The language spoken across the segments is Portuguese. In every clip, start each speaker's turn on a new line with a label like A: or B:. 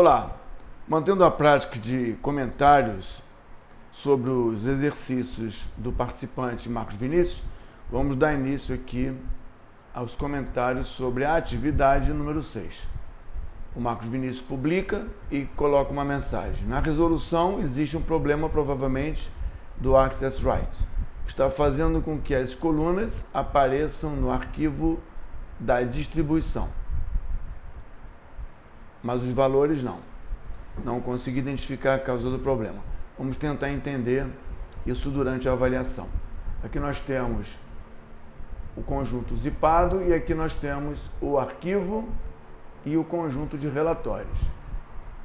A: Olá, mantendo a prática de comentários sobre os exercícios do participante Marcos Vinícius, vamos dar início aqui aos comentários sobre a atividade número 6. O Marcos Vinícius publica e coloca uma mensagem. Na resolução existe um problema, provavelmente, do Access Rights, que está fazendo com que as colunas apareçam no arquivo da distribuição, mas os valores não. Não consegui identificar a causa do problema. Vamos tentar entender isso durante a avaliação. Aqui nós temos o conjunto zipado e aqui nós temos o arquivo e o conjunto de relatórios.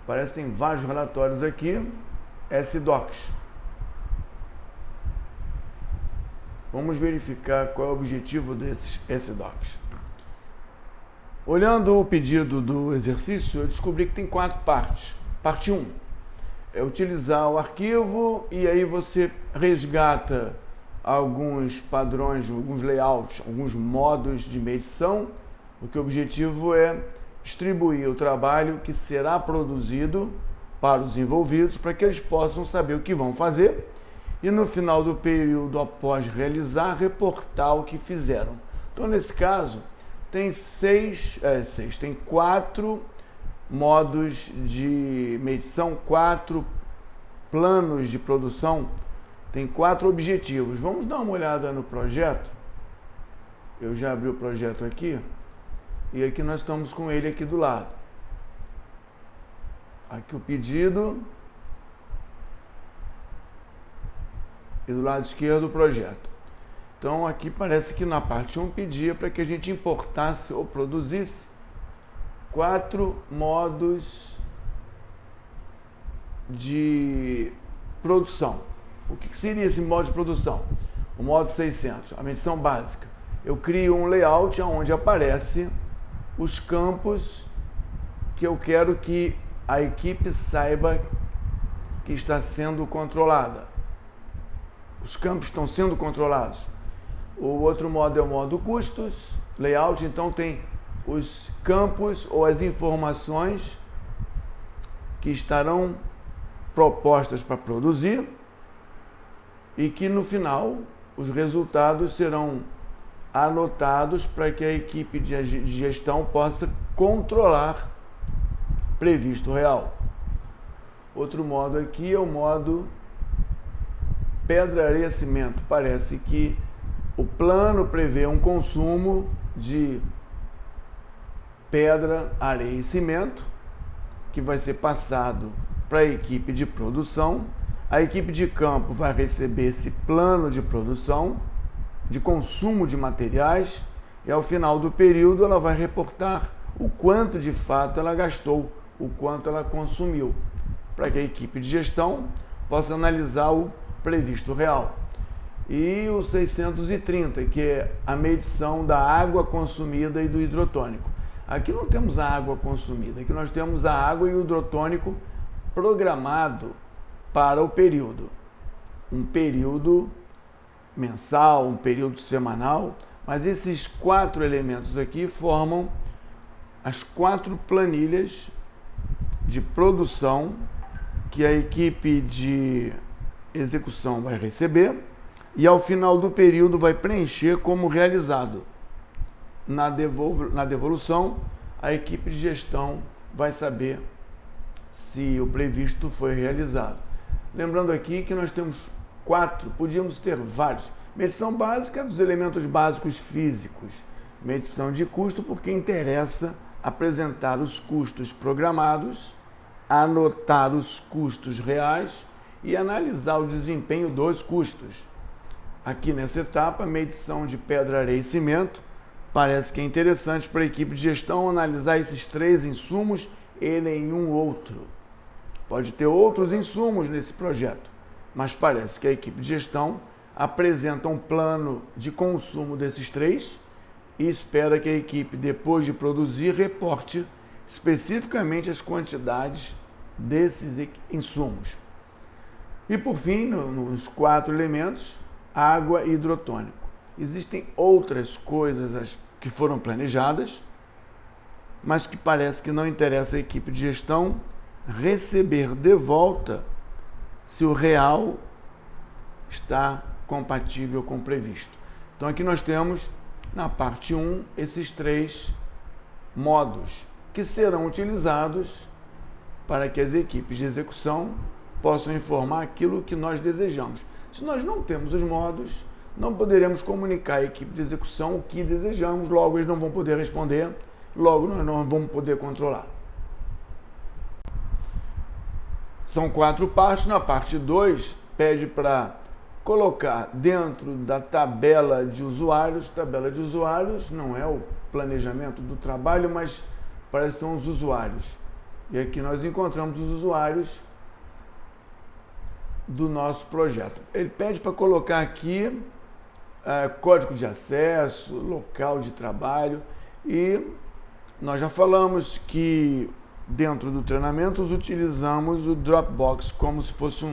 A: Parece que tem vários relatórios aqui, SDocs. Vamos verificar qual é o objetivo desses SDocs. Olhando o pedido do exercício, eu descobri que tem 4 partes. Parte 1 é utilizar o arquivo e aí você resgata alguns padrões, alguns layouts, alguns modos de medição, porque o objetivo é distribuir o trabalho que será produzido para os envolvidos, para que eles possam saber o que vão fazer e no final do período, após realizar, reportar o que fizeram. Então, nesse caso, tem 4 modos de medição, 4 planos de produção, tem 4 objetivos. Vamos dar uma olhada no projeto. Eu já abri o projeto aqui e aqui nós estamos com ele aqui do lado. Aqui o pedido e do lado esquerdo o projeto. Então aqui parece que na parte 1 pedia para que a gente importasse ou produzisse 4 modos de produção. O que seria esse modo de produção? O modo 600, a medição básica. Eu crio um layout onde aparece os campos que eu quero que a equipe saiba que está sendo controlada. Os campos estão sendo controlados. O outro modo é o modo custos, layout, então tem os campos ou as informações que estarão propostas para produzir e que no final os resultados serão anotados para que a equipe de gestão possa controlar previsto real. Outro modo aqui é o modo pedra, areia, cimento. Parece que o plano prevê um consumo de pedra, areia e cimento que vai ser passado para a equipe de produção. A equipe de campo vai receber esse plano de produção, de consumo de materiais, e ao final do período ela vai reportar o quanto de fato ela gastou, o quanto ela consumiu, para que a equipe de gestão possa analisar o previsto real. E o 630, que é a medição da água consumida e do hidrotônico. Aqui não temos a água consumida, aqui nós temos a água e o hidrotônico programado para o período. Um período mensal, um período semanal, mas esses 4 elementos aqui formam as 4 planilhas de produção que a equipe de execução vai receber e ao final do período vai preencher como realizado. Na devolução, a equipe de gestão vai saber se o previsto foi realizado. Lembrando aqui que nós temos 4, podíamos ter vários. Medição básica dos elementos básicos físicos. Medição de custo, porque interessa apresentar os custos programados, anotar os custos reais e analisar o desempenho dos custos. Aqui nessa etapa, medição de pedra, areia e cimento. Parece que é interessante para a equipe de gestão analisar esses 3 insumos e nenhum outro. Pode ter outros insumos nesse projeto, mas parece que a equipe de gestão apresenta um plano de consumo desses 3 e espera que a equipe, depois de produzir, reporte especificamente as quantidades desses insumos. E por fim, nos 4 elementos, água e hidrotônico. Existem outras coisas que foram planejadas, mas que parece que não interessa a equipe de gestão receber de volta se o real está compatível com o previsto. Então aqui nós temos, na parte 1, esses 3 modos que serão utilizados para que as equipes de execução possam informar aquilo que nós desejamos. Se nós não temos os modos, não poderemos comunicar à equipe de execução o que desejamos, logo eles não vão poder responder, logo nós não vamos poder controlar. São 4 partes. Na parte 2, pede para colocar dentro da tabela de usuários. Tabela de usuários não é o planejamento do trabalho, mas parece que são os usuários. E aqui nós encontramos os usuários do nosso projeto. Ele pede para colocar aqui código de acesso, local de trabalho, e nós já falamos que dentro do treinamento utilizamos o Dropbox como se fosse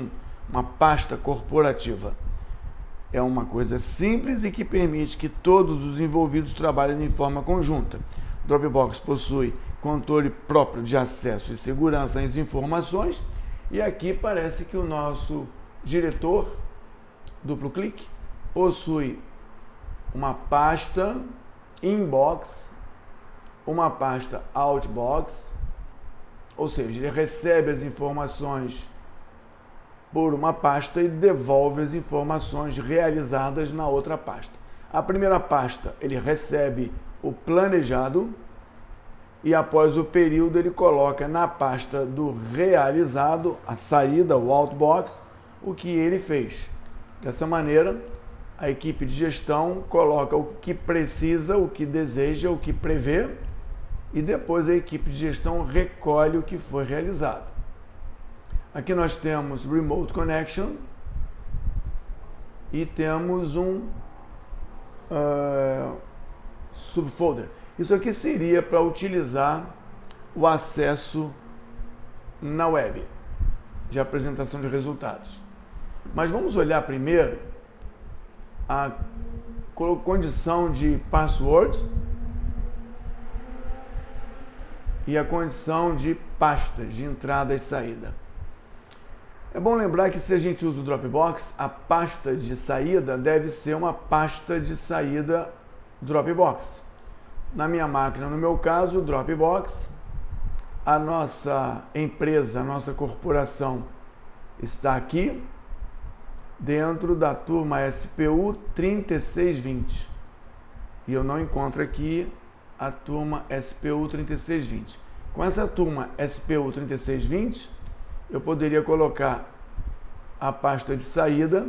A: uma pasta corporativa. É uma coisa simples e que permite que todos os envolvidos trabalhem de forma conjunta. O Dropbox possui controle próprio de acesso e segurança às informações, e aqui parece que o nosso diretor, duplo clique, possui uma pasta inbox, uma pasta outbox, ou seja, ele recebe as informações por uma pasta e devolve as informações realizadas na outra pasta. A primeira pasta ele recebe o planejado e após o período ele coloca na pasta do realizado, a saída, o outbox, o que ele fez. Dessa maneira, a equipe de gestão coloca o que precisa, o que deseja, o que prevê, e depois a equipe de gestão recolhe o que foi realizado. Aqui nós temos Remote Connection e temos um subfolder. Isso aqui seria para utilizar o acesso na web, de apresentação de resultados. Mas vamos olhar primeiro a condição de password e a condição de pastas de entrada e saída. É bom lembrar que se a gente usa o Dropbox, a pasta de saída deve ser uma pasta de saída Dropbox. Na minha máquina, no meu caso, Dropbox, a nossa empresa, a nossa corporação está aqui dentro da turma SPU 3620. E eu não encontro aqui a turma SPU 3620. Com essa turma SPU 3620, eu poderia colocar a pasta de saída,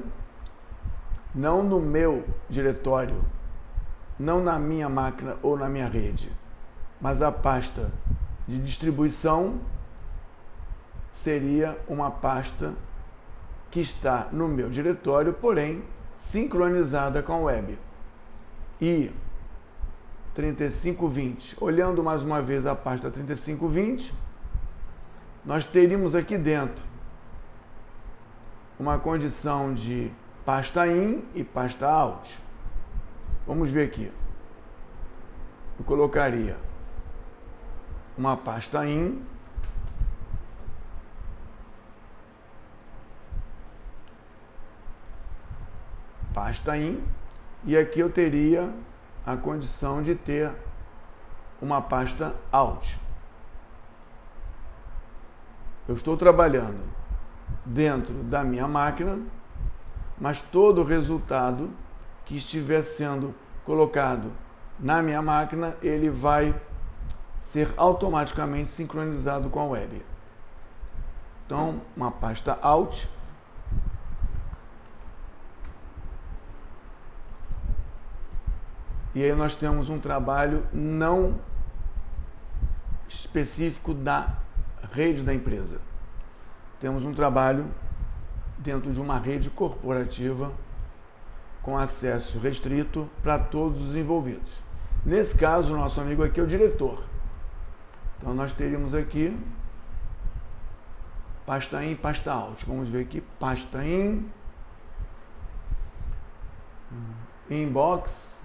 A: não no meu diretório, não na minha máquina ou na minha rede, mas a pasta de distribuição seria uma pasta que está no meu diretório, porém sincronizada com a web. E 3520, olhando mais uma vez a pasta 3520, nós teríamos aqui dentro uma condição de pasta in e pasta out. Vamos ver aqui. Eu colocaria uma pasta in, e aqui eu teria a condição de ter uma pasta out. Eu estou trabalhando dentro da minha máquina, mas todo o resultado que estiver sendo colocado na minha máquina, ele vai ser automaticamente sincronizado com a web. Então, uma pasta out. E aí nós temos um trabalho não específico da rede da empresa. Temos um trabalho dentro de uma rede corporativa com acesso restrito para todos os envolvidos. Nesse caso, o nosso amigo aqui é o diretor. Então nós teríamos aqui pasta in e pasta out. Vamos ver aqui, pasta in, inbox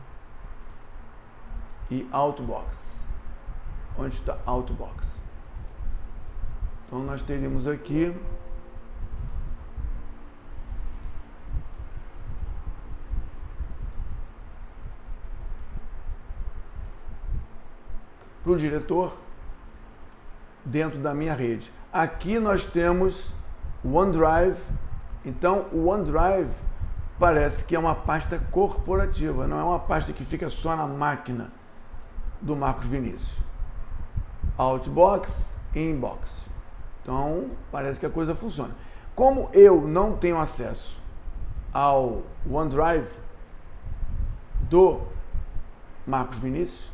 A: e outbox. Onde está outbox? Então nós teríamos aqui para o diretor dentro da minha rede. Aqui nós temos o OneDrive. Então o OneDrive parece que é uma pasta corporativa, não é uma pasta que fica só na máquina do Marcos Vinícius. Outbox e Inbox. Então parece que a coisa funciona. Como eu não tenho acesso ao OneDrive do Marcos Vinícius,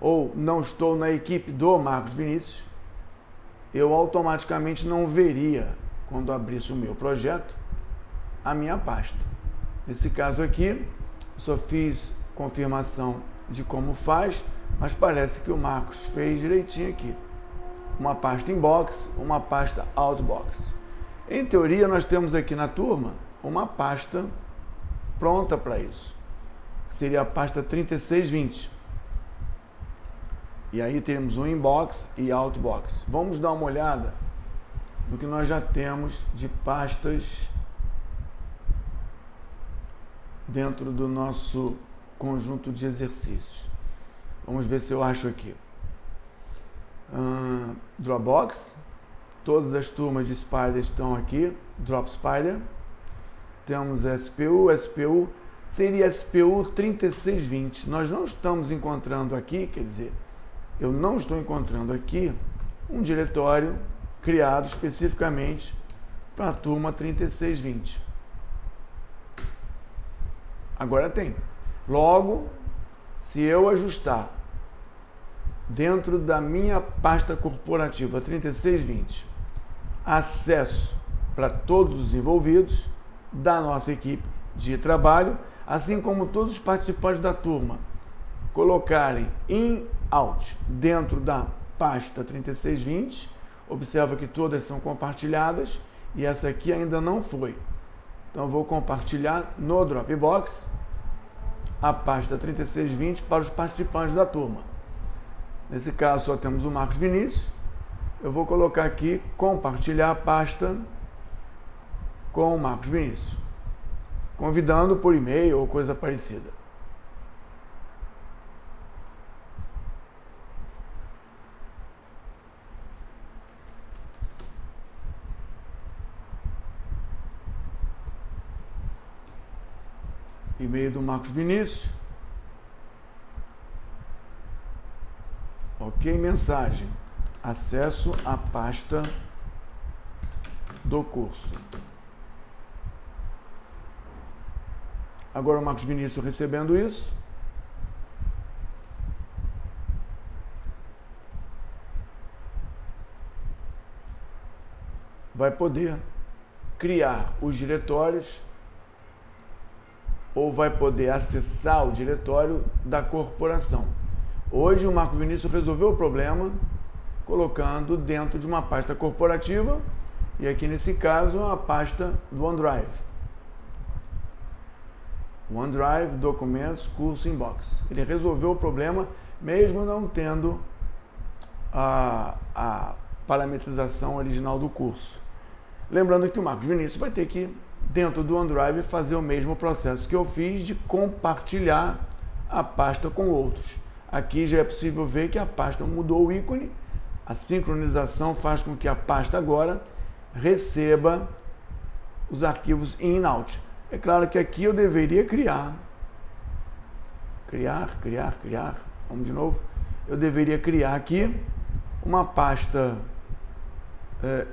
A: ou não estou na equipe do Marcos Vinícius, eu automaticamente não veria, quando abrisse o meu projeto, a minha pasta. Nesse caso aqui, só fiz confirmação de como faz, mas parece que o Marcos fez direitinho aqui. Uma pasta Inbox, uma pasta Outbox. Em teoria, nós temos aqui na turma uma pasta pronta para isso. Seria a pasta 3620. E aí teremos um Inbox e Outbox. Vamos dar uma olhada no que nós já temos de pastas dentro do nosso conjunto de exercícios. Vamos ver se eu acho aqui. Dropbox. Todas as turmas de Spider estão aqui. Drop Spider. Temos SPU seria SPU 3620. Nós não estamos encontrando aqui, quer dizer, eu não estou encontrando aqui um diretório criado especificamente para a turma 3620. Agora tem. Logo, se eu ajustar dentro da minha pasta corporativa 3620 acesso para todos os envolvidos da nossa equipe de trabalho, assim como todos os participantes da turma colocarem in-out dentro da pasta 3620, observa que todas são compartilhadas e essa aqui ainda não foi. Então eu vou compartilhar no Dropbox a pasta 3620 para os participantes da turma. Nesse caso só temos o Marcos Vinícius. Eu vou colocar aqui compartilhar a pasta com o Marcos Vinícius, convidando por e-mail ou coisa parecida. E-mail do Marcos Vinícius. Ok, mensagem. Acesso à pasta do curso. Agora o Marcos Vinícius recebendo isso. Vai poder criar os diretórios ou vai poder acessar o diretório da corporação. Hoje o Marcos Vinícius resolveu o problema colocando dentro de uma pasta corporativa e aqui nesse caso a pasta do OneDrive. OneDrive, documentos, curso, inbox. Ele resolveu o problema mesmo não tendo a parametrização original do curso. Lembrando que o Marcos Vinícius vai ter que, dentro do OneDrive, fazer o mesmo processo que eu fiz de compartilhar a pasta com outros. Aqui já é possível ver que a pasta mudou o ícone. A sincronização faz com que a pasta agora receba os arquivos in e out. É claro que aqui eu deveria criar. Vamos de novo. Eu deveria criar aqui uma pasta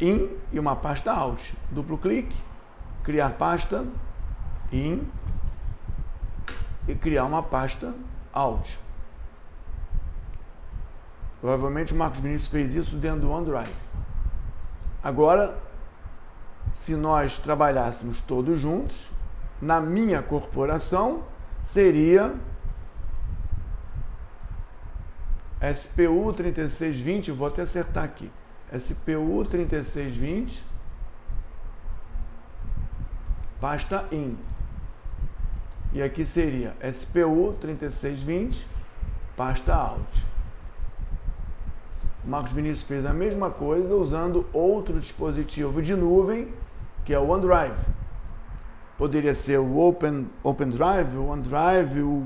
A: in e uma pasta out. Duplo clique, criar pasta in e criar uma pasta out. Provavelmente o Marcos Vinícius fez isso dentro do OneDrive. Agora, se nós trabalhássemos todos juntos, na minha corporação, seria SPU 3620, vou até acertar aqui, SPU 3620, pasta in. E aqui seria SPU 3620, pasta out. O Marcos Vinícius fez a mesma coisa usando outro dispositivo de nuvem, que é o OneDrive. Poderia ser o OpenDrive, o OneDrive, o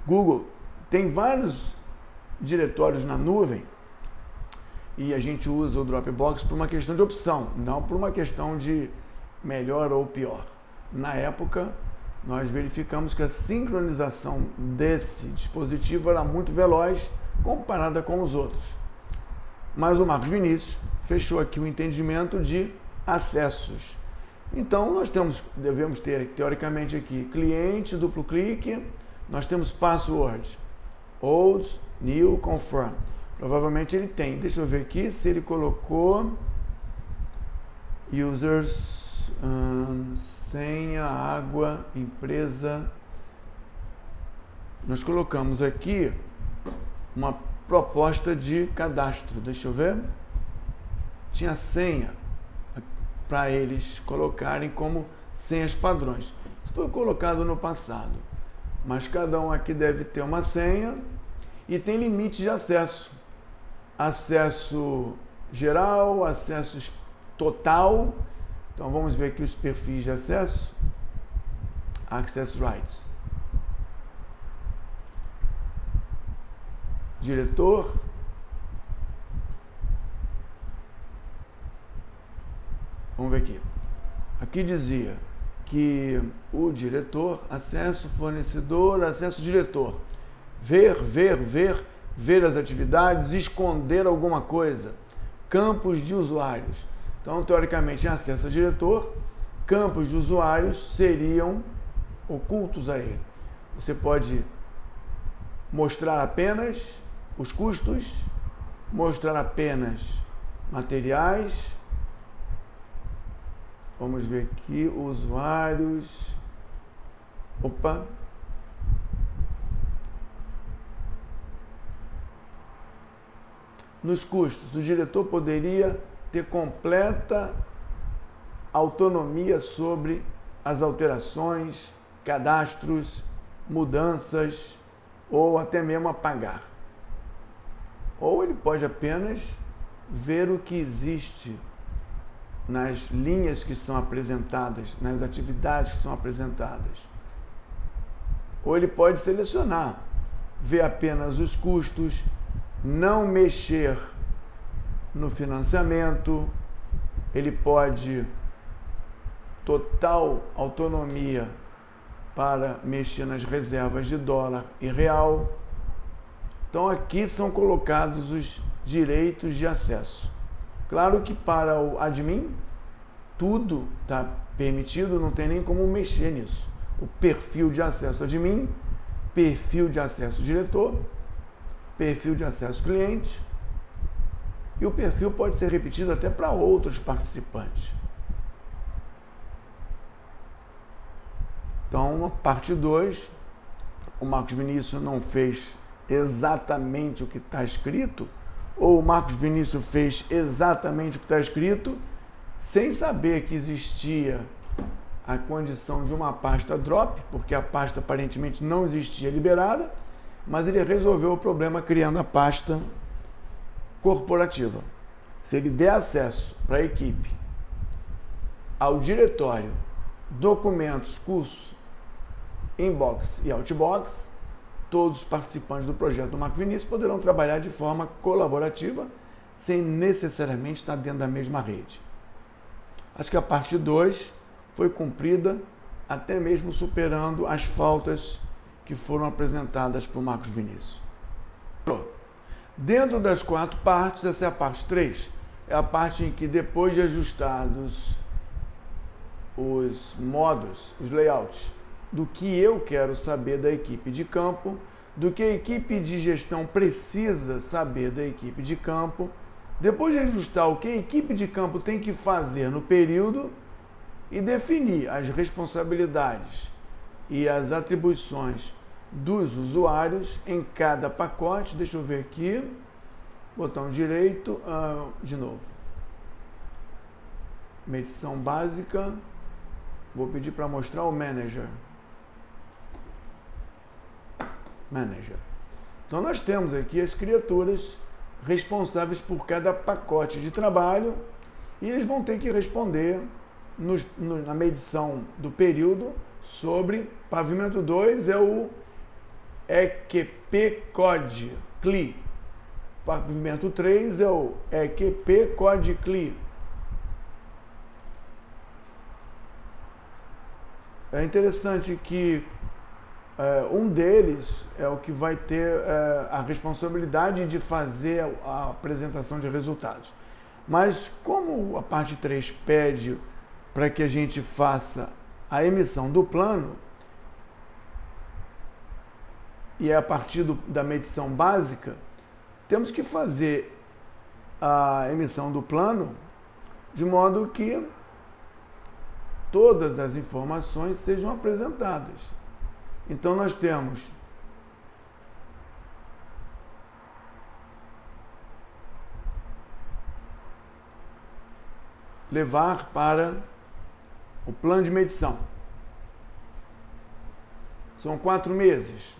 A: Google. Tem vários diretórios na nuvem e a gente usa o Dropbox por uma questão de opção, não por uma questão de melhor ou pior. Na época, nós verificamos que a sincronização desse dispositivo era muito veloz comparada com os outros. Mas o Marcos Vinícius fechou aqui o entendimento de acessos. Então, nós devemos ter, teoricamente, aqui cliente, duplo clique, nós temos password, old, new, confirm. Provavelmente ele tem. Deixa eu ver aqui se ele colocou users, senha, água, empresa. Nós colocamos aqui uma proposta de cadastro. Deixa eu ver. Tinha senha para eles colocarem como senhas padrões. Isso foi colocado no passado. Mas cada um aqui deve ter uma senha e tem limite de acesso. Acesso geral, acesso total. Então vamos ver aqui os perfis de acesso. Access Rights. Diretor. Vamos ver aqui. Aqui dizia que o diretor, acesso fornecedor, acesso diretor. Ver as atividades, esconder alguma coisa. Campos de usuários. Então, teoricamente, em acesso a diretor, campos de usuários seriam ocultos a ele. Você pode mostrar apenas os custos, mostrar apenas materiais. Vamos ver aqui, usuários. Opa! Nos custos, o diretor poderia ter completa autonomia sobre as alterações, cadastros, mudanças ou até mesmo apagar. Ou ele pode apenas ver o que existe nas linhas que são apresentadas, nas atividades que são apresentadas. Ou ele pode selecionar, ver apenas os custos, não mexer no financiamento, ele pode total autonomia para mexer nas reservas de dólar e real. Então aqui são colocados os direitos de acesso. Claro que para o admin tudo está permitido, não tem nem como mexer nisso. O perfil de acesso admin, perfil de acesso diretor, perfil de acesso cliente, e o perfil pode ser repetido até para outros participantes. Então, a parte 2, o Marcos Vinícius não fez exatamente o que está escrito, ou o Marcos Vinícius fez exatamente o que está escrito, sem saber que existia a condição de uma pasta drop, porque a pasta aparentemente não existia liberada, mas ele resolveu o problema criando a pasta corporativa. Se ele der acesso para a equipe ao diretório, documentos, curso, inbox e outbox, todos os participantes do projeto do Marcos Vinícius poderão trabalhar de forma colaborativa, sem necessariamente estar dentro da mesma rede. Acho que a parte 2 foi cumprida, até mesmo superando as faltas que foram apresentadas por Marcos Vinícius. Dentro das 4 partes, essa é a parte 3. É a parte em que, depois de ajustados os modos, os layouts, do que eu quero saber da equipe de campo, do que a equipe de gestão precisa saber da equipe de campo, depois de ajustar o que a equipe de campo tem que fazer no período e definir as responsabilidades e as atribuições dos usuários em cada pacote. Deixa eu ver aqui, botão direito, de novo, medição básica, vou pedir para mostrar o Manager. Então nós temos aqui as criaturas responsáveis por cada pacote de trabalho e eles vão ter que responder na medição do período sobre pavimento 2 é o EQP-COD CLI. Pavimento 3 é o EQP-COD CLI. É interessante que um deles é o que vai ter a responsabilidade de fazer a apresentação de resultados. Mas como a parte 3 pede para que a gente faça a emissão do plano, e é a partir da medição básica, temos que fazer a emissão do plano de modo que todas as informações sejam apresentadas. Então nós temos levar para o plano de medição. São 4 meses.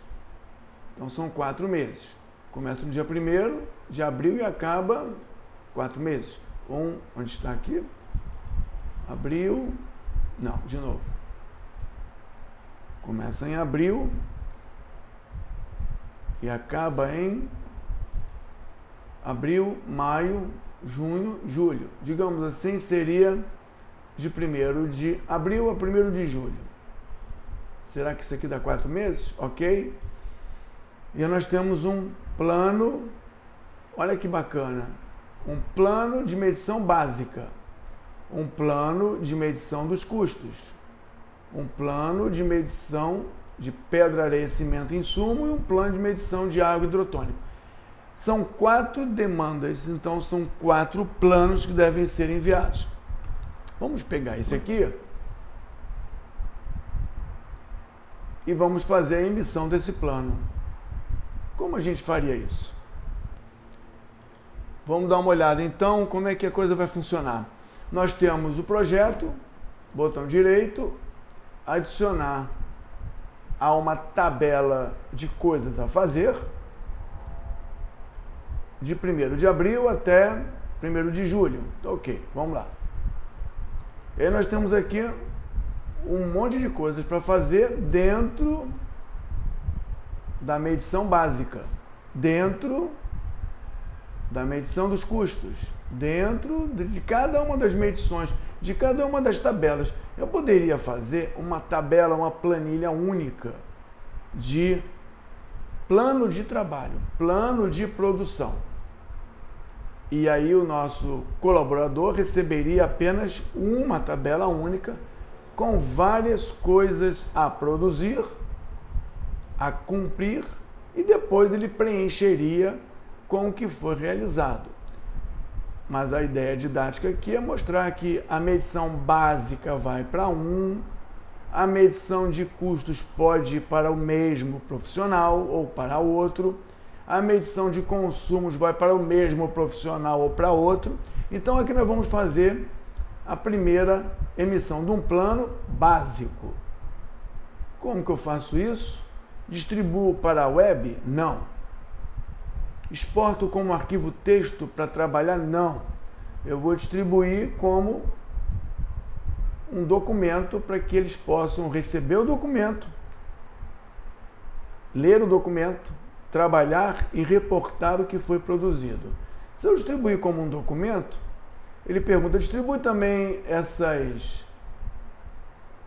A: Então são 4 meses. Começa no dia 1º de abril e acaba 4 meses. Onde está aqui? Abril. Não, de novo. Começa em abril e acaba em abril, maio, junho, julho. Digamos assim, seria de 1º de abril a 1º de julho. Será que isso aqui dá 4 meses? Ok. E nós temos um plano, olha que bacana, um plano de medição básica, um plano de medição dos custos, um plano de medição de pedra, areia, cimento, insumo e um plano de medição de água hidrotônica. São 4 demandas, então são 4 planos que devem ser enviados. Vamos pegar esse aqui e vamos fazer a emissão desse plano. Como a gente faria isso? Vamos dar uma olhada então como é que a coisa vai funcionar. Nós temos o projeto, botão direito, adicionar a uma tabela de coisas a fazer, de 1º de abril até 1º de julho. Então, ok, vamos lá. E aí nós temos aqui um monte de coisas para fazer dentro da medição básica, dentro da medição dos custos, dentro de cada uma das medições, de cada uma das tabelas. Eu poderia fazer uma tabela, uma planilha única de plano de trabalho, plano de produção. E aí o nosso colaborador receberia apenas uma tabela única com várias coisas a produzir, a cumprir, e depois ele preencheria com o que foi realizado. Mas a ideia didática aqui é mostrar que a medição básica vai para a medição de custos pode ir para o mesmo profissional ou para outro, a medição de consumos vai para o mesmo profissional ou para outro. Então aqui nós vamos fazer a primeira emissão de um plano básico. Como que eu faço isso? Distribuo para a web? Não. Exporto como arquivo texto para trabalhar? Não. Eu vou distribuir como um documento para que eles possam receber o documento, ler o documento, trabalhar e reportar o que foi produzido. Se eu distribuir como um documento, ele pergunta, distribui também essas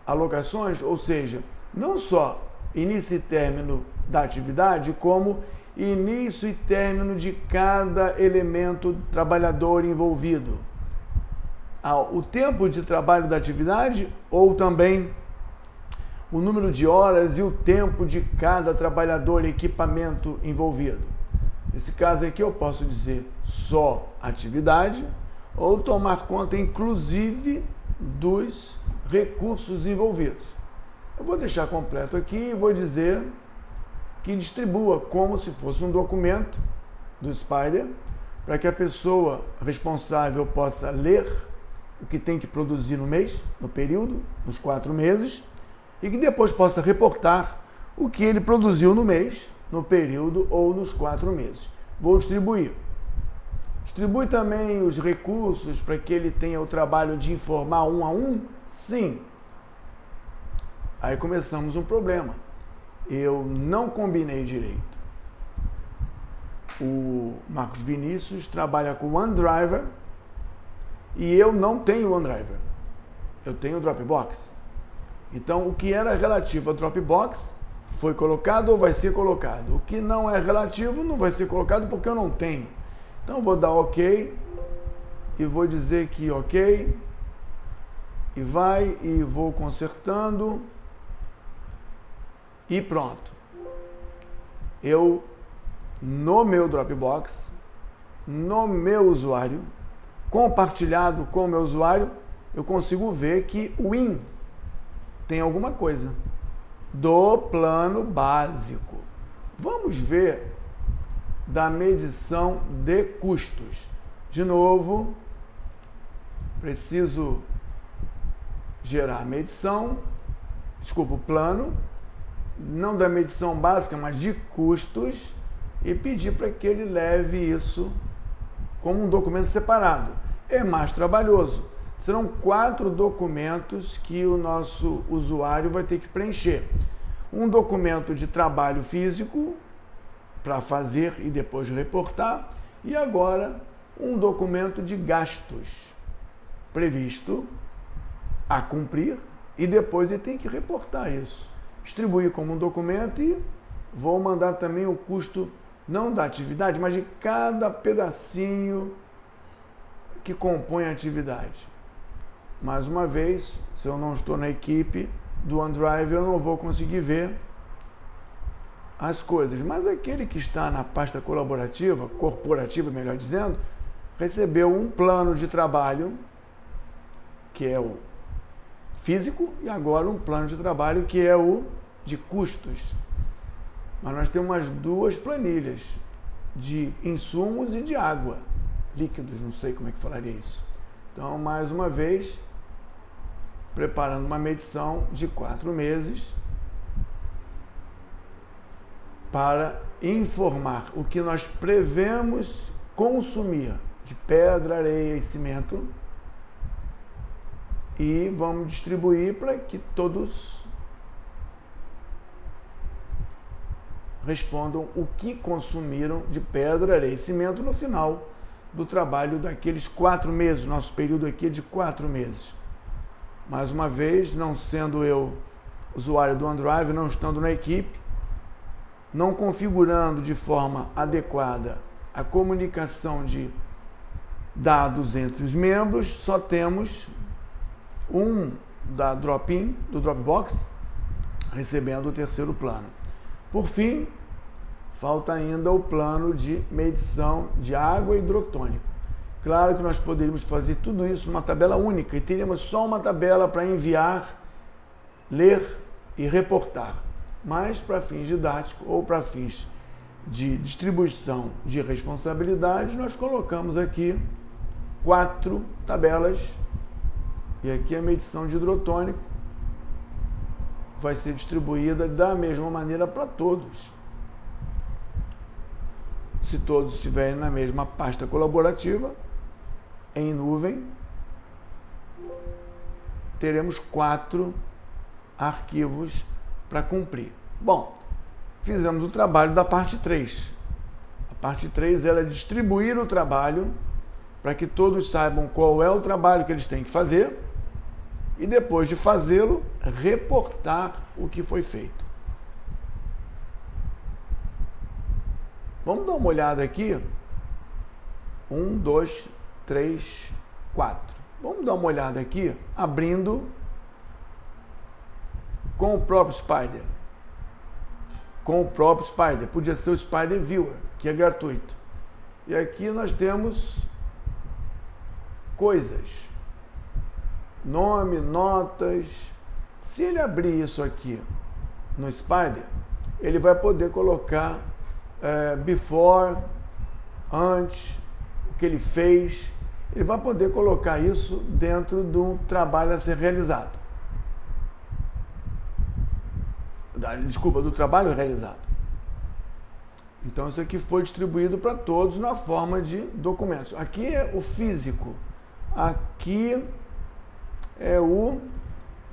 A: alocações, ou seja, não só início e término da atividade, como início e término de cada elemento trabalhador envolvido. O tempo de trabalho da atividade ou também o número de horas e o tempo de cada trabalhador e equipamento envolvido. Nesse caso aqui eu posso dizer só atividade ou tomar conta inclusive dos recursos envolvidos. Eu vou deixar completo aqui e vou dizer que distribua como se fosse um documento do Spider para que a pessoa responsável possa ler o que tem que produzir no mês, no período, nos 4 meses, e que depois possa reportar o que ele produziu no mês, no período ou nos 4 meses. Vou distribuir. Distribui também os recursos para que ele tenha o trabalho de informar um a um? Sim. Aí começamos um problema. Eu não combinei direito. O Marcos Vinícius trabalha com OneDriver e eu não tenho OneDriver. Eu tenho Dropbox. Então, o que era relativo a Dropbox foi colocado ou vai ser colocado. O que não é relativo não vai ser colocado porque eu não tenho. Então, eu vou dar OK e vou dizer que OK e vai e vou consertando e pronto. Eu, no meu Dropbox, no meu usuário, compartilhado com o meu usuário, eu consigo ver que o IN tem alguma coisa do plano básico. Vamos ver da medição de custos. De novo, preciso gerar medição, desculpa, o plano, não da medição básica, mas de custos, e pedir para que ele leve isso como um documento separado. É mais trabalhoso. Serão 4 documentos que o nosso usuário vai ter que preencher. Um documento de trabalho físico, para fazer e depois reportar, e agora um documento de gastos previsto a cumprir, e depois ele tem que reportar isso. Distribuir como um documento e vou mandar também o custo, não da atividade, mas de cada pedacinho que compõe a atividade. Mais uma vez, se eu não estou na equipe do OneDrive, eu não vou conseguir ver as coisas. Mas aquele que está na pasta colaborativa, corporativa, melhor dizendo, recebeu um plano de trabalho, que é o físico, e agora um plano de trabalho, que é o de custos. Mas nós temos umas 2 planilhas de insumos e de água, líquidos, não sei como é que falaria isso. Então, mais uma vez, preparando uma medição de 4 meses para informar o que nós prevemos consumir de pedra, areia e cimento, e vamos distribuir para que todos respondam o que consumiram de pedra, areia e cimento no final do trabalho daqueles 4 meses. Nosso período aqui é de 4 meses. Mais uma vez, não sendo eu usuário do OneDrive, não estando na equipe, não configurando de forma adequada a comunicação de dados entre os membros, só temos um da Drop-in, do Dropbox, recebendo o 3º plano. Por fim, falta ainda o plano de medição de água e hidrotônico. Claro que nós poderíamos fazer tudo isso numa tabela única e teríamos só uma tabela para enviar, ler e reportar. Mas, para fins didáticos ou para fins de distribuição de responsabilidade, nós colocamos aqui 4 tabelas, e aqui a medição de hidrotônico vai ser distribuída da mesma maneira para todos. Se todos estiverem na mesma pasta colaborativa, em nuvem, teremos 4 arquivos para cumprir. Bom, fizemos o trabalho da parte 3. A parte 3 é distribuir o trabalho para que todos saibam qual é o trabalho que eles têm que fazer e, depois de fazê-lo, reportar o que foi feito. Vamos dar uma olhada aqui. 1, 2, 3, 4. Vamos dar uma olhada aqui, abrindo com o próprio Spider. Com o próprio Spider. Podia ser o Spider Viewer, que é gratuito. E aqui nós temos coisas. Nome, notas. Se ele abrir isso aqui no Spider, ele vai poder colocar before, antes, o que ele fez. Ele vai poder colocar isso dentro do trabalho a ser realizado. Desculpa, do trabalho realizado. Então isso aqui foi distribuído para todos na forma de documentos. Aqui é o físico, aqui é o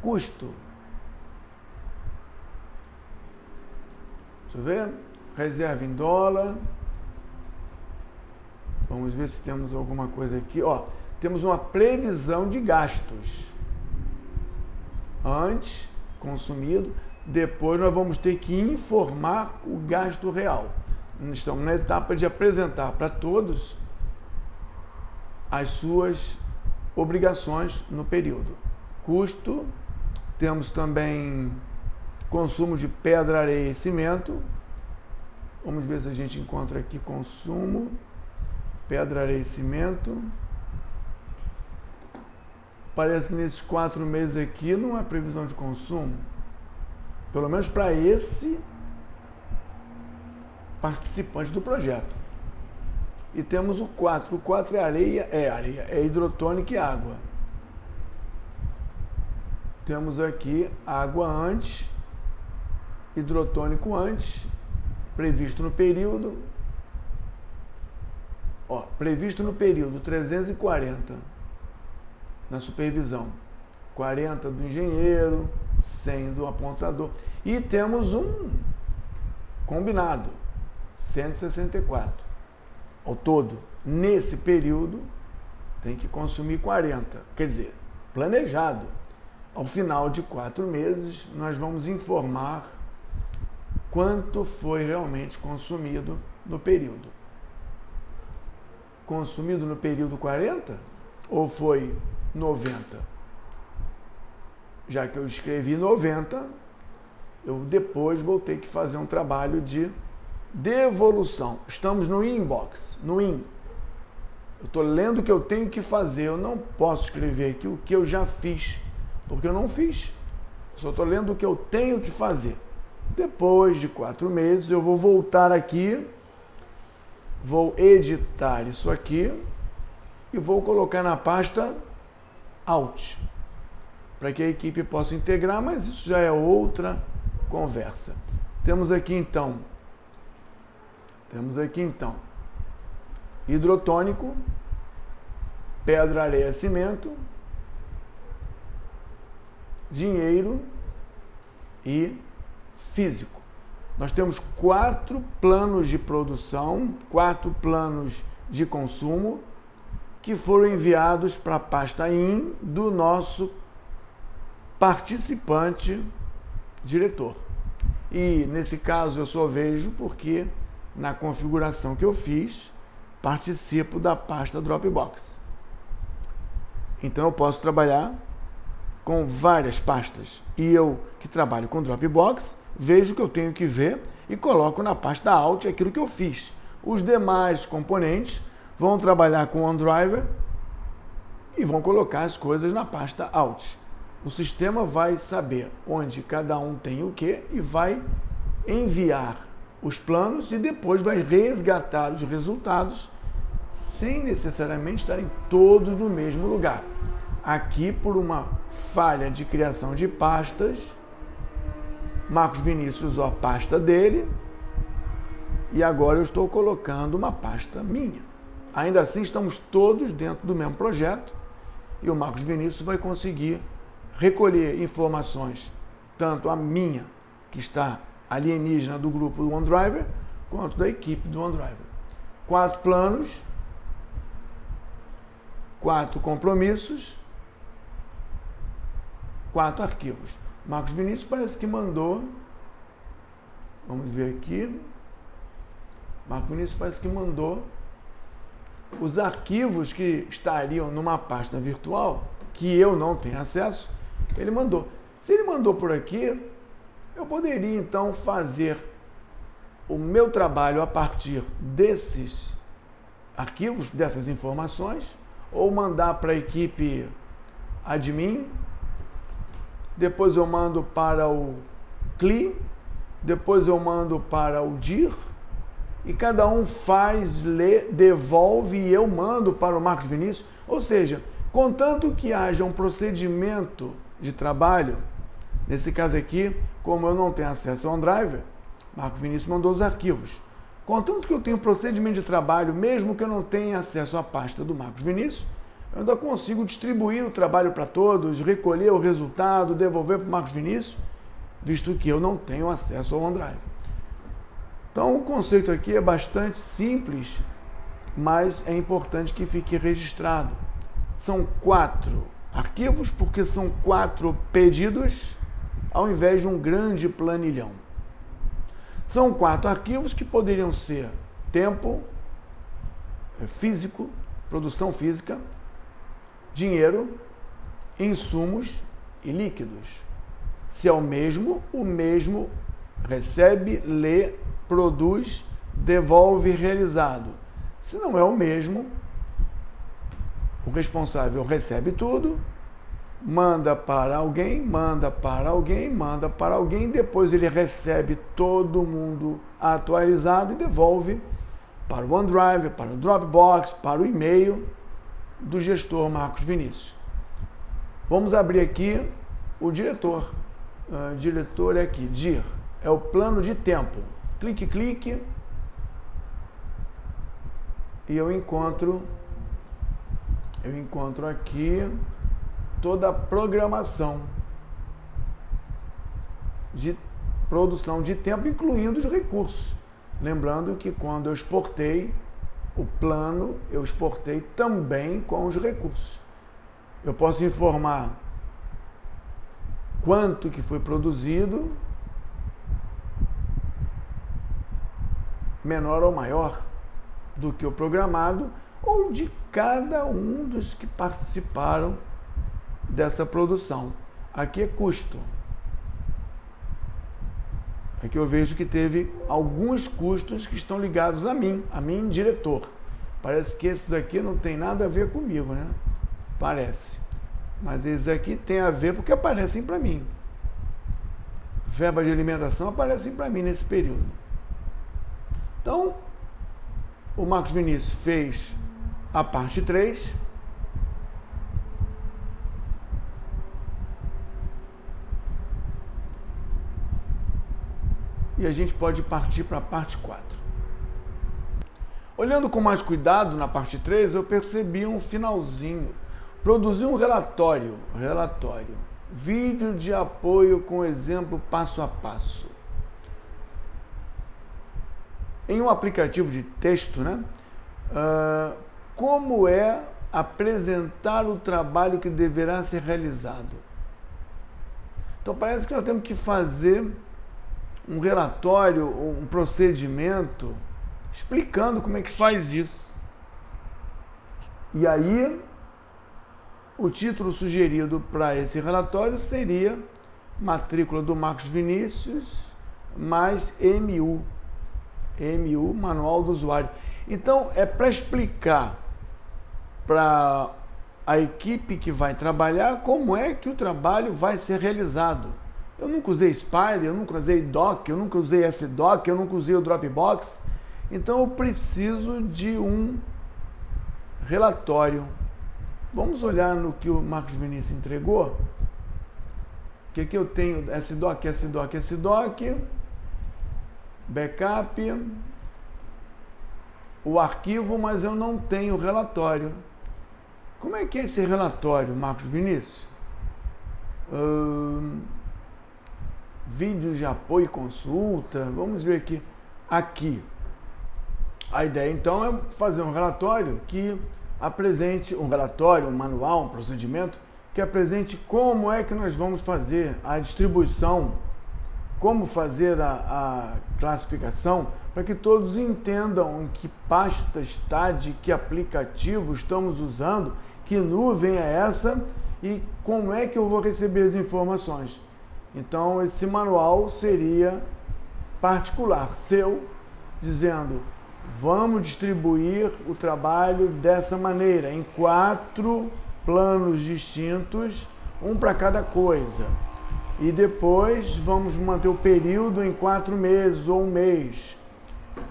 A: custo. Deixa eu ver, reserva em dólar. Vamos ver se temos alguma coisa aqui. Ó, temos uma previsão de gastos. Antes, consumido. Depois nós vamos ter que informar o gasto real. Estamos na etapa de apresentar para todos as suas obrigações no período. Custo, temos também consumo de pedra, areia e cimento. Vamos ver se a gente encontra aqui consumo, pedra, areia e cimento. Parece que nesses 4 meses aqui não há previsão de consumo. Pelo menos para esse participante do projeto. E temos o 4. O 4 é areia, é hidrotônica e água. Temos aqui água antes, hidrotônico antes, previsto no período. Ó, previsto no período 340 na supervisão, 40 do engenheiro, 100 do apontador. E temos um combinado, 164. Ao todo, nesse período, tem que consumir 40. Quer dizer, planejado. Ao final de 4 meses, nós vamos informar quanto foi realmente consumido no período. Consumido no período 40 ou foi 90? Já que eu escrevi 90, eu depois vou ter que fazer um trabalho de devolução. Estamos no inbox, no in. Eu estou lendo o que eu tenho que fazer, eu não posso escrever aqui o que eu já fiz, porque eu não fiz. Eu só estou lendo o que eu tenho que fazer. Depois de 4 meses, eu vou voltar aqui, vou editar isso aqui e vou colocar na pasta Alt, para que a equipe possa integrar, mas isso já é outra conversa. Temos aqui então hidrotônico, pedra, areia, cimento, dinheiro e físico. Nós temos 4 planos de produção, 4 planos de consumo que foram enviados para a pasta IN do nosso participante diretor. E nesse caso eu só vejo porque na configuração que eu fiz participo da pasta Dropbox. Então eu posso trabalhar com várias pastas. E eu, que trabalho com Dropbox, vejo o que eu tenho que ver e coloco na pasta Alt aquilo que eu fiz. Os demais componentes vão trabalhar com OneDrive e vão colocar as coisas na pasta Alt. O sistema vai saber onde cada um tem o que e vai enviar os planos e depois vai resgatar os resultados sem necessariamente estarem todos no mesmo lugar. Aqui, por uma falha de criação de pastas, Marcos Vinícius usou a pasta dele e agora eu estou colocando uma pasta minha. Ainda assim, estamos todos dentro do mesmo projeto e o Marcos Vinícius vai conseguir recolher informações, tanto a minha, que está alienígena do grupo do OneDrive, quanto da equipe do OneDrive. 4 planos, 4 compromissos, 4 arquivos. Marcos Vinícius parece que mandou, vamos ver aqui, Marcos Vinícius parece que mandou os arquivos que estariam numa pasta virtual, que eu não tenho acesso, ele mandou. Se ele mandou por aqui, eu poderia então fazer o meu trabalho a partir desses arquivos, dessas informações, ou mandar para a equipe admin, depois eu mando para o CLI, depois eu mando para o DIR, e cada um faz, lê, devolve e eu mando para o Marcos Vinícius. Ou seja, contanto que haja um procedimento de trabalho, nesse caso aqui, como eu não tenho acesso ao OneDrive, Marcos Vinícius mandou os arquivos. Contanto que eu tenho procedimento de trabalho, mesmo que eu não tenha acesso à pasta do Marcos Vinícius, eu ainda consigo distribuir o trabalho para todos, recolher o resultado, devolver para o Marcos Vinícius, visto que eu não tenho acesso ao OneDrive. Então o conceito aqui é bastante simples, mas é importante que fique registrado. São 4 arquivos, porque são 4 pedidos, ao invés de um grande planilhão. São 4 arquivos que poderiam ser tempo físico, produção física, dinheiro, insumos e líquidos. Se é o mesmo recebe, lê, produz, devolve realizado. Se não é o mesmo, o responsável recebe tudo, manda para alguém, depois ele recebe todo mundo atualizado e devolve para o OneDrive, para o Dropbox, para o e-mail do gestor Marcos Vinícius. Vamos abrir aqui o diretor. Diretor é aqui, DIR, é o plano de tempo. Clique, e eu encontro aqui toda a programação de produção de tempo, incluindo os recursos. Lembrando que quando eu exportei o plano, eu exportei também com os recursos. Eu posso informar quanto que foi produzido, menor ou maior do que o programado, ou de cada um dos que participaram dessa produção. Aqui é custo. Aqui eu vejo que teve alguns custos que estão ligados a mim, diretor. Parece que esses aqui não tem nada a ver comigo, né? Parece. Mas esses aqui tem a ver porque aparecem para mim. Verbas de alimentação aparecem para mim nesse período. Então, o Marcos Vinícius fez a parte 3. E a gente pode partir para a parte 4. Olhando com mais cuidado na parte 3, eu percebi um finalzinho. Produzir um relatório. Vídeo de apoio com exemplo passo a passo. Em um aplicativo de texto, né? Como é apresentar o trabalho que deverá ser realizado? Então parece que nós temos que fazer um relatório, um procedimento, explicando como é que faz isso. E aí, o título sugerido para esse relatório seria Matrícula do Marcos Vinícius mais MU, Manual do Usuário. Então, é para explicar para a equipe que vai trabalhar como é que o trabalho vai ser realizado. Eu nunca usei Spider, eu nunca usei Doc, eu nunca usei SDoc, eu nunca usei o Dropbox. Então eu preciso de um relatório. Vamos olhar no que o Marcos Vinícius entregou. O que eu tenho? SDoc, backup, o arquivo, mas eu não tenho relatório. Como é que é esse relatório, Marcos Vinícius? Vídeos de apoio e consulta. Vamos ver aqui. A ideia então é fazer um relatório que apresente um manual, um procedimento que apresente como é que nós vamos fazer a distribuição, como fazer a classificação, para que todos entendam em que pasta está, de que aplicativo estamos usando, que nuvem é essa e como é que eu vou receber as informações. Então, esse manual seria particular, seu, dizendo, vamos distribuir o trabalho dessa maneira, em 4 planos distintos, um para cada coisa. E depois vamos manter o período em 4 meses ou 1 mês.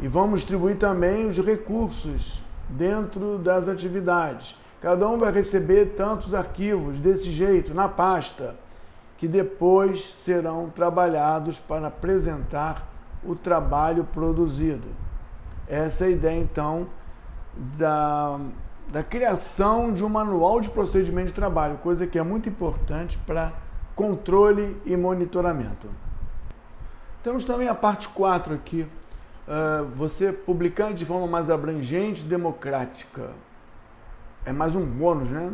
A: E vamos distribuir também os recursos dentro das atividades. Cada um vai receber tantos arquivos desse jeito, na pasta, que depois serão trabalhados para apresentar o trabalho produzido. Essa é a ideia, então, da criação de um manual de procedimento de trabalho, coisa que é muito importante para controle e monitoramento. Temos também a parte 4 aqui, você publicar de forma mais abrangente e democrática. É mais um bônus, né?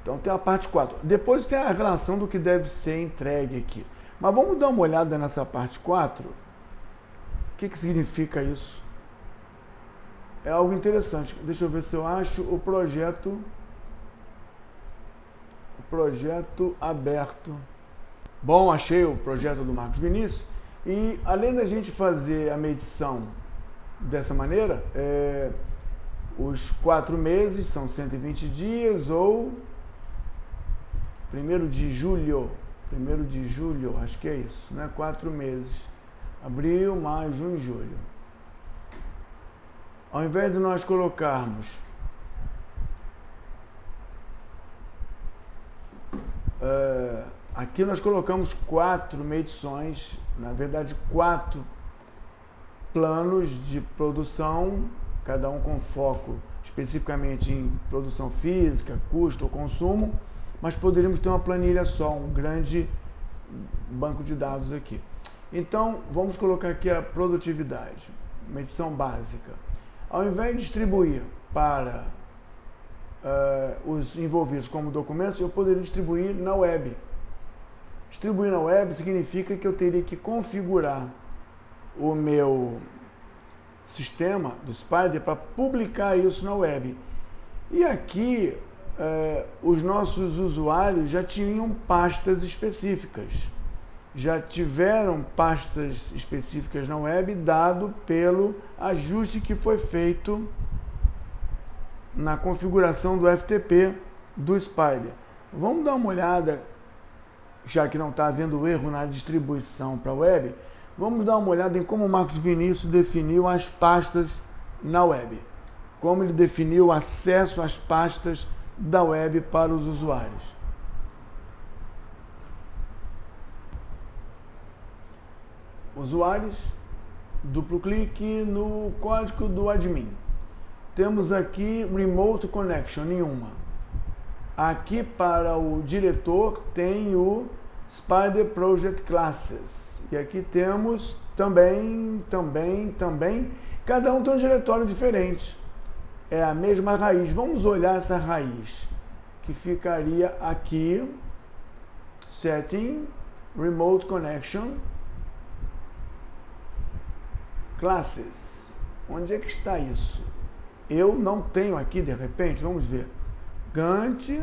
A: Então tem a parte 4. Depois tem a relação do que deve ser entregue aqui. Mas vamos dar uma olhada nessa parte 4. O que significa isso? É algo interessante. Deixa eu ver se eu acho o projeto aberto. Bom, achei o projeto do Marcos Vinícius. E além da gente fazer a medição dessa maneira, os 4 meses são 120 dias ou 1º de julho, acho que é isso, né? 4 meses. Abril, maio, junho e julho. Ao invés de nós colocarmos aqui nós colocamos 4 medições, na verdade 4 planos de produção, cada um com foco especificamente em produção física, custo ou consumo, mas poderíamos ter uma planilha só, um grande banco de dados aqui. Então, vamos colocar aqui a produtividade, medição básica. Ao invés de distribuir para os envolvidos como documentos, eu poderia distribuir na web. Distribuir na web significa que eu teria que configurar o meu sistema do Spyder para publicar isso na web. E aqui, os nossos usuários já tinham pastas específicas. Já tiveram pastas específicas na web, dado pelo ajuste que foi feito na configuração do FTP do Spyder. Vamos dar uma olhada, já que não está havendo erro na distribuição para a web, vamos dar uma olhada em como o Marcos Vinícius definiu as pastas na web. Como ele definiu o acesso às pastas da web para os usuários. Usuários, duplo clique no código do admin. Temos aqui Remote Connection, nenhuma. Aqui para o diretor tem o Spyder Project Classes. E aqui temos também. Cada um tem um diretório diferente. É a mesma raiz. Vamos olhar essa raiz, que ficaria aqui, Setting, Remote Connection, Classes. Onde é que está isso? Eu não tenho aqui, de repente, vamos ver. Gantt,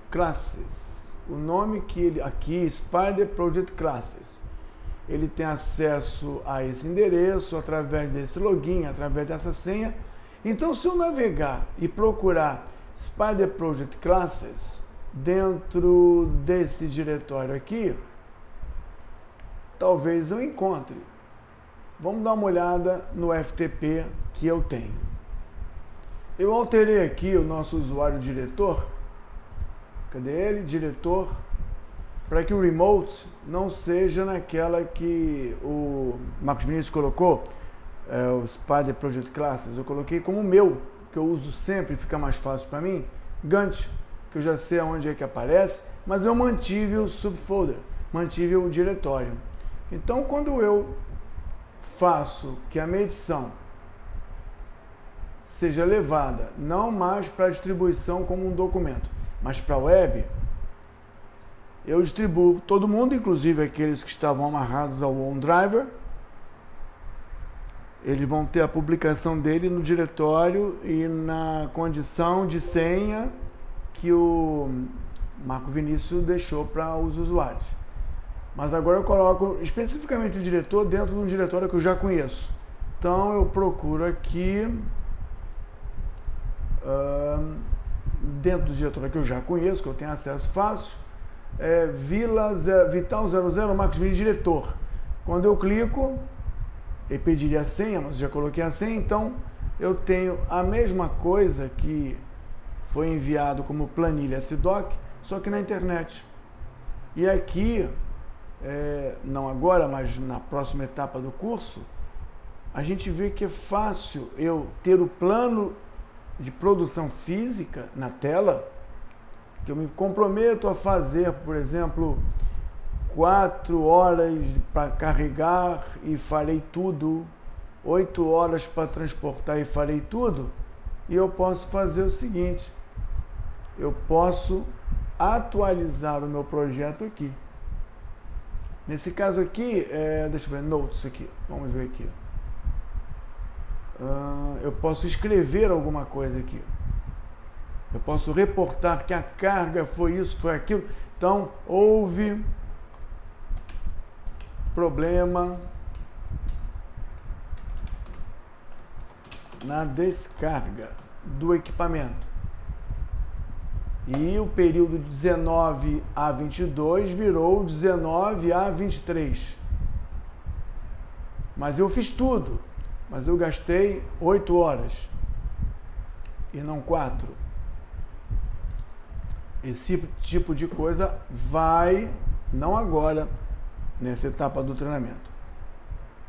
A: Classes. O nome que ele, aqui, Spyder Project Classes. Ele tem acesso a esse endereço, através desse login, através dessa senha. Então, se eu navegar e procurar Spyder Project Classes dentro desse diretório aqui, talvez eu encontre. Vamos dar uma olhada no FTP que eu tenho. Eu alterei aqui o nosso usuário diretor. Cadê ele? Diretor. Para que o remote não seja naquela que o Marcos Vinícius colocou, o Spyder Project Classes. Eu coloquei como meu, que eu uso sempre, fica mais fácil para mim. Gantt, que eu já sei aonde é que aparece, mas eu mantive o subfolder, mantive o diretório. Então, quando eu faço que a medição seja levada não mais para distribuição como um documento, mas para a web, eu distribuo todo mundo, inclusive aqueles que estavam amarrados ao OneDrive. Eles vão ter a publicação dele no diretório e na condição de senha que o Marco Vinícius deixou para os usuários. Mas agora eu coloco especificamente o diretor dentro de um diretório que eu já conheço. Então eu procuro aqui, dentro do diretório que eu já conheço, que eu tenho acesso fácil, Vital 00 Marcos Vinícius diretor. Quando eu clico, ele pediria a senha, mas já coloquei a senha, então eu tenho a mesma coisa que foi enviado como planilha SDoc, só que na internet. E aqui, não agora, mas na próxima etapa do curso, a gente vê que é fácil eu ter o plano de produção física na tela, que eu me comprometo a fazer, por exemplo, 4 horas para carregar e farei tudo, 8 horas para transportar e farei tudo, e eu posso fazer o seguinte, eu posso atualizar o meu projeto aqui. Nesse caso aqui, deixa eu ver, notes aqui, vamos ver aqui. Eu posso escrever alguma coisa aqui. Eu posso reportar que a carga foi isso, foi aquilo. Então, houve problema na descarga do equipamento. E o período 19 a 22 virou 19 a 23. Mas eu fiz tudo. Mas eu gastei 8 horas e não 4. Esse tipo de coisa vai, não agora, nessa etapa do treinamento.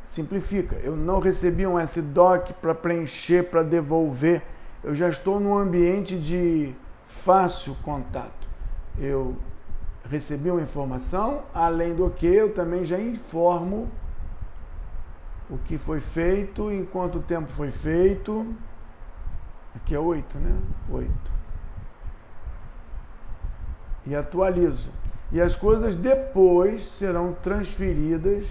A: Simplifica. Eu não recebi um SDoc para preencher, para devolver. Eu já estou num ambiente de fácil contato. Eu recebi uma informação, além do que eu também já informo o que foi feito, em quanto tempo foi feito. Aqui é 8, né? 8. E atualizo. E as coisas depois serão transferidas,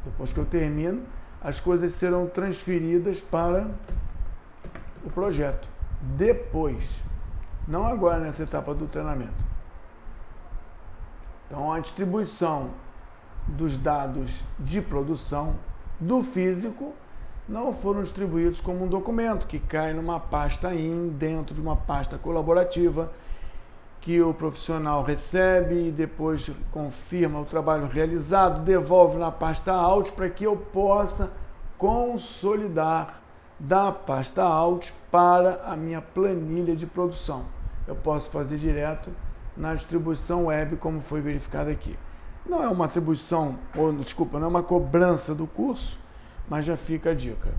A: depois que eu termino, as coisas serão transferidas para o projeto. Depois. Não agora nessa etapa do treinamento. Então a distribuição dos dados de produção do físico não foram distribuídos como um documento que cai numa pasta IN dentro de uma pasta colaborativa que o profissional recebe e depois confirma o trabalho realizado, devolve na pasta Out para que eu possa consolidar da pasta Out para a minha planilha de produção. Eu posso fazer direto na distribuição web, como foi verificado aqui. Não é uma atribuição, ou desculpa, não é uma cobrança do curso, mas já fica a dica.